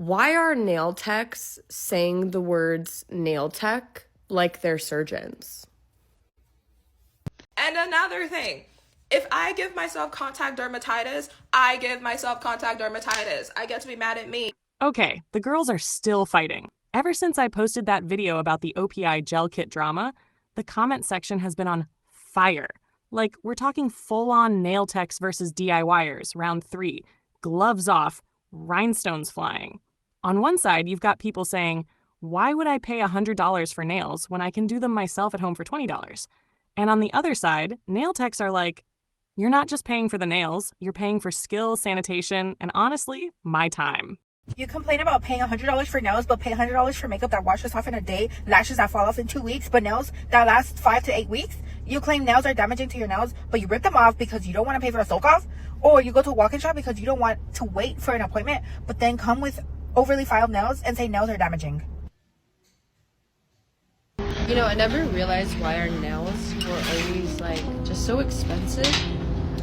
Why are nail techs saying the words nail tech like they're surgeons? And another thing, if I give myself contact dermatitis, I give myself contact dermatitis. I get to be mad at me. Okay, the girls are still fighting. Ever since I posted that video about the OPI Gel Kit drama, the comment section has been on fire. Like, we're talking full-on nail techs versus DIYers, round 3, gloves off, rhinestones flying. On one side, you've got people saying, why would I pay $100 for nails when I can do them myself at home for $20? And on the other side, nail techs are like, you're not just paying for the nails, you're paying for skill, sanitation, and honestly, my time. You complain about paying $100 for nails, but pay $100 for makeup that washes off in a day, lashes that fall off in 2 weeks, but nails that last 5 to 8 weeks? You claim nails are damaging to your nails, but you rip them off because you don't want to pay for a soak off? Or you go to a walk-in shop because you don't want to wait for an appointment, but then come with overly filed nails and say nails are damaging? You know, I never realized why our nails were always, just so expensive.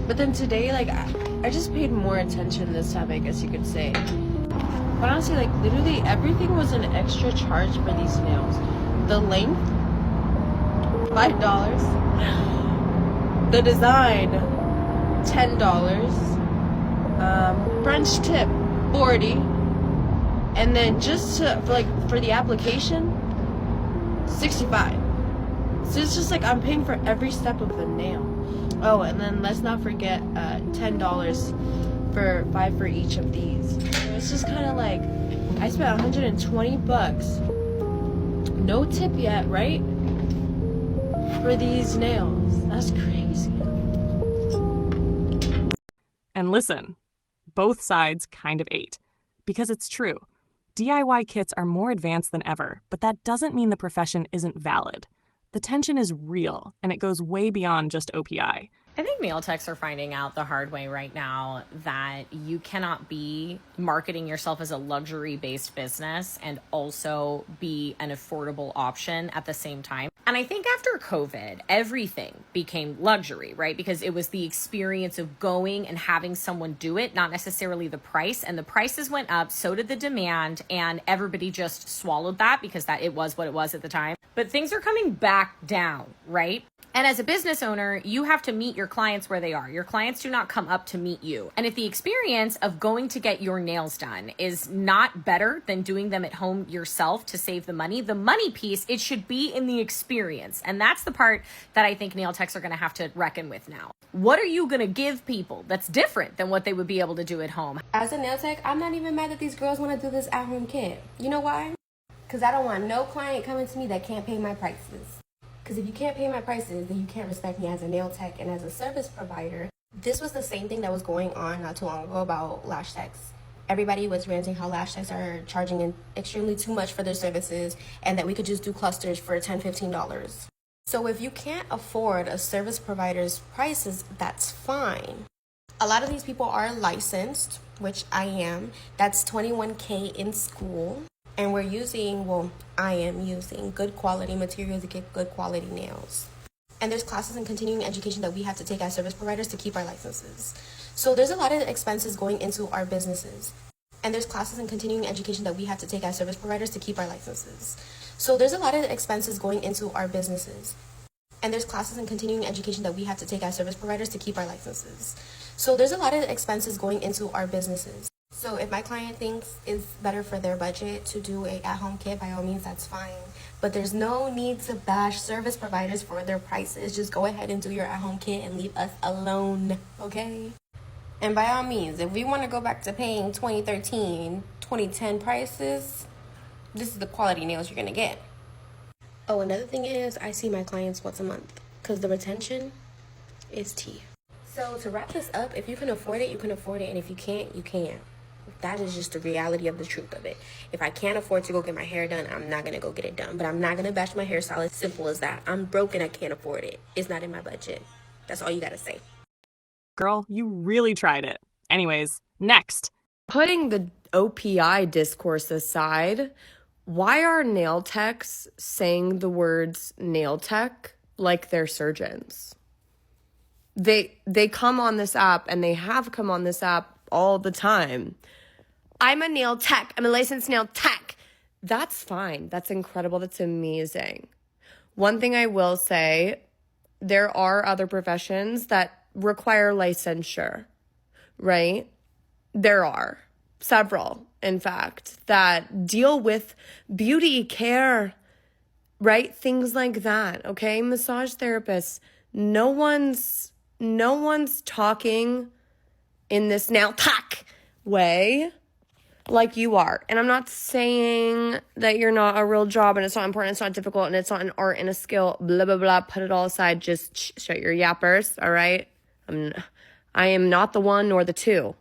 But then today, I just paid more attention this time, I guess you could say. But honestly, literally everything was an extra charge for these nails. The length, $5. The design, $10. French tip, $40. And then just for the application, $65. So it's just I'm paying for every step of the nail. Oh, and then let's not forget $10 for 5 for each of these. So it's just kind of I spent $120, no tip yet, right? For these nails. That's crazy. And listen, both sides kind of ate. Because it's true. DIY kits are more advanced than ever, but that doesn't mean the profession isn't valid. The tension is real, and it goes way beyond just OPI. I think nail techs are finding out the hard way right now that you cannot be marketing yourself as a luxury-based business and also be an affordable option at the same time. And I think after COVID, everything became luxury, right? Because it was the experience of going and having someone do it, not necessarily the price. And the prices went up, so did the demand, and everybody just swallowed that because it was what it was at the time. But things are coming back down, right? And as a business owner, you have to meet your clients where they are. Your clients do not come up to meet you. And if the experience of going to get your nails done is not better than doing them at home yourself to save the money piece, it should be in the experience. And that's the part that I think nail techs are going to have to reckon with now. What are you going to give people that's different than what they would be able to do at home? As a nail tech, I'm not even mad that these girls want to do this at-home kit. You know why? Because I don't want no client coming to me that can't pay my prices. Because if you can't pay my prices, then you can't respect me as a nail tech and as a service provider. This was the same thing that was going on not too long ago about lash techs. Everybody was ranting how lash techs are charging extremely too much for their services and that we could just do clusters for $10, $15. So if you can't afford a service provider's prices, that's fine. A lot of these people are licensed, which I am. That's $21K in school. And I am using good quality materials to get good quality nails. And there's classes in continuing education that we have to take as service providers to keep our licenses. So there's a lot of expenses going into our businesses. And there's classes in continuing education that we have to take as service providers to keep our licenses. So there's a lot of expenses going into our businesses. And there's classes in continuing education that we have to take as service providers to keep our licenses. So there's a lot of expenses going into our businesses. So if my client thinks it's better for their budget to do a at-home kit, by all means, that's fine. But there's no need to bash service providers for their prices. Just go ahead and do your at-home kit and leave us alone, okay? And by all means, if we want to go back to paying 2013, 2010 prices, this is the quality nails you're going to get. Oh, another thing is I see my clients once a month because the retention is tea. So to wrap this up, if you can afford it, you can afford it. And if you can't, you can't. That is just the reality of the truth of it. If I can't afford to go get my hair done, I'm not going to go get it done. But I'm not going to bash my hairstylist. Simple as that. I'm broke and I can't afford it. It's not in my budget. That's all you got to say. Girl, you really tried it. Anyways, next. Putting the OPI discourse aside, why are nail techs saying the words nail tech like they're surgeons? They come on this app, and they have come on this app all the time, I'm a nail tech. I'm a licensed nail tech. That's fine. That's incredible. That's amazing. One thing I will say, there are other professions that require licensure, right? There are several, in fact, that deal with beauty care, right? Things like that, okay? Massage therapists. No one's talking in this nail tech way like you are. And I'm not saying that you're not a real job and it's not important, it's not difficult, and it's not an art and a skill, blah, blah, blah. Put it all aside. Just shut your yappers, all right? I am not the one nor the two.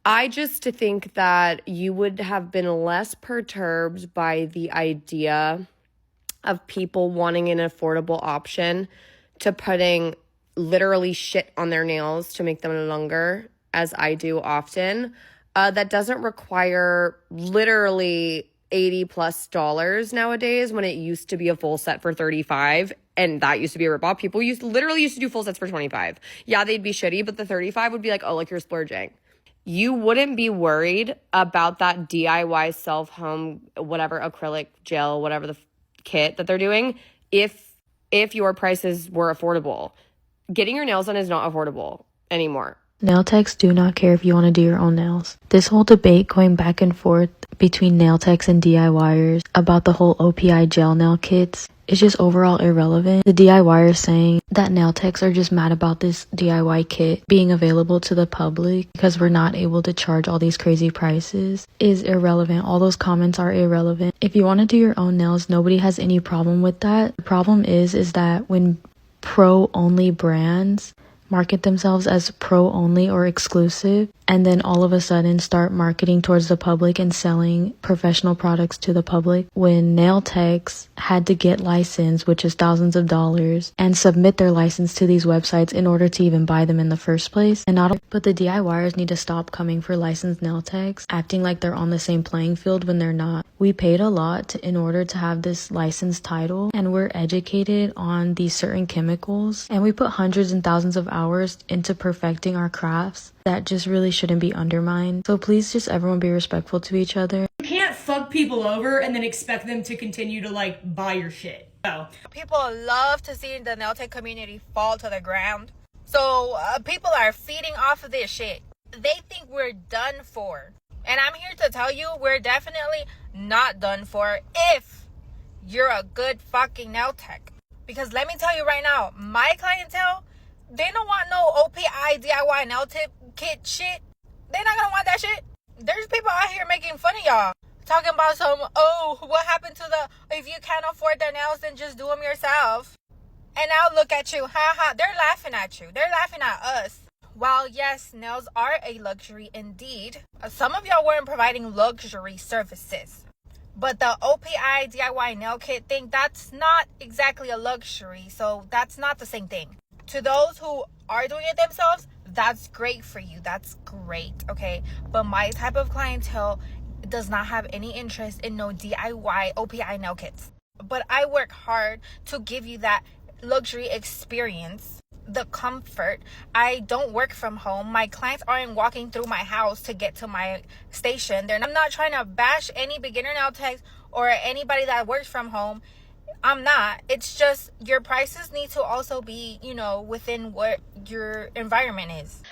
I just think that you would have been less perturbed by the idea of people wanting an affordable option to putting literally shit on their nails to make them longer, as I do often. That doesn't require literally $80+ nowadays, when it used to be a full set for $35, and that used to be a ripoff. People literally used to do full sets for $25. Yeah, they'd be shitty, but the $35 would be like, oh, like you're splurging. You wouldn't be worried about that DIY self-home, whatever, acrylic gel, whatever the kit that they're doing, if your prices were affordable. Getting your nails done is not affordable anymore. Nail techs do not care if you want to do your own nails. This whole debate going back and forth between nail techs and DIYers about the whole OPI gel nail kits is just overall irrelevant. The DIYers saying that nail techs are just mad about this DIY kit being available to the public because we're not able to charge all these crazy prices is irrelevant. All those comments are irrelevant. If you want to do your own nails, nobody has any problem with that. The problem is that when pro-only brands market themselves as pro-only or exclusive, and then all of a sudden start marketing towards the public and selling professional products to the public, when nail techs had to get licensed, which is thousands of dollars, and submit their license to these websites in order to even buy them in the first place. But the DIYers need to stop coming for licensed nail techs, acting like they're on the same playing field when they're not. We paid a lot in order to have this licensed title, and we're educated on these certain chemicals, and we put hundreds and thousands of hours into perfecting our crafts that just really shouldn't be undermined. So please just everyone be respectful to each other. You can't fuck people over and then expect them to continue to like buy your shit. So People love to see the nail tech community fall to the ground. So people are feeding off of this shit. They think we're done for. And I'm here to tell you, we're definitely not done for if you're a good fucking nail tech. Because let me tell you right now, my clientele, they don't want no OPI DIY nail tip kit shit. They're not gonna want that shit. There's people out here making fun of y'all. Talking about some, oh, what happened to if you can't afford their nails, then just do them yourself. And now look at you, haha. They're laughing at you. They're laughing at us. While yes, nails are a luxury indeed, some of y'all weren't providing luxury services. But the OPI DIY nail kit thing, that's not exactly a luxury. So that's not the same thing. To those who are doing it themselves, that's great for you. That's great, okay? But my type of clientele does not have any interest in no DIY OPI nail kits. But I work hard to give you that luxury experience, the comfort. I don't work from home. My clients aren't walking through my house to get to my station. I'm not trying to bash any beginner nail techs or anybody that works from home. I'm not. It's just your prices need to also be, within what your environment is.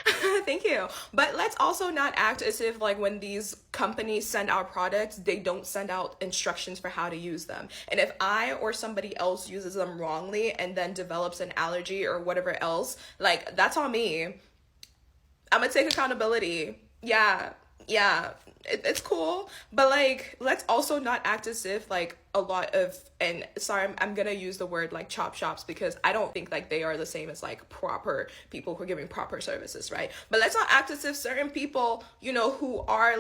Thank you. But let's also not act as if like when these companies send out products, they don't send out instructions for how to use them. And if I or somebody else uses them wrongly and then develops an allergy or whatever else, like that's on me. I'm gonna take accountability. Yeah. It's cool, but like let's also not act as if like a lot of, and sorry, I'm gonna use the word like chop shops because I don't think like they are the same as like proper people who are giving proper services, right? But let's not act as if certain people, who are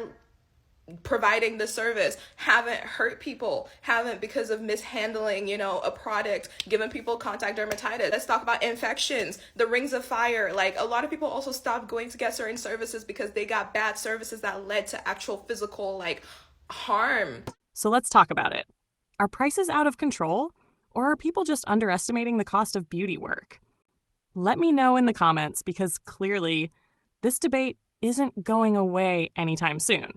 providing the service haven't hurt people, haven't because of mishandling, a product, giving people contact dermatitis. Let's talk about infections, the rings of fire. Like a lot of people also stopped going to get certain services because they got bad services that led to actual physical like harm. So let's talk about it. Are prices out of control, or are people just underestimating the cost of beauty work? Let me know in the comments, because clearly this debate isn't going away anytime soon.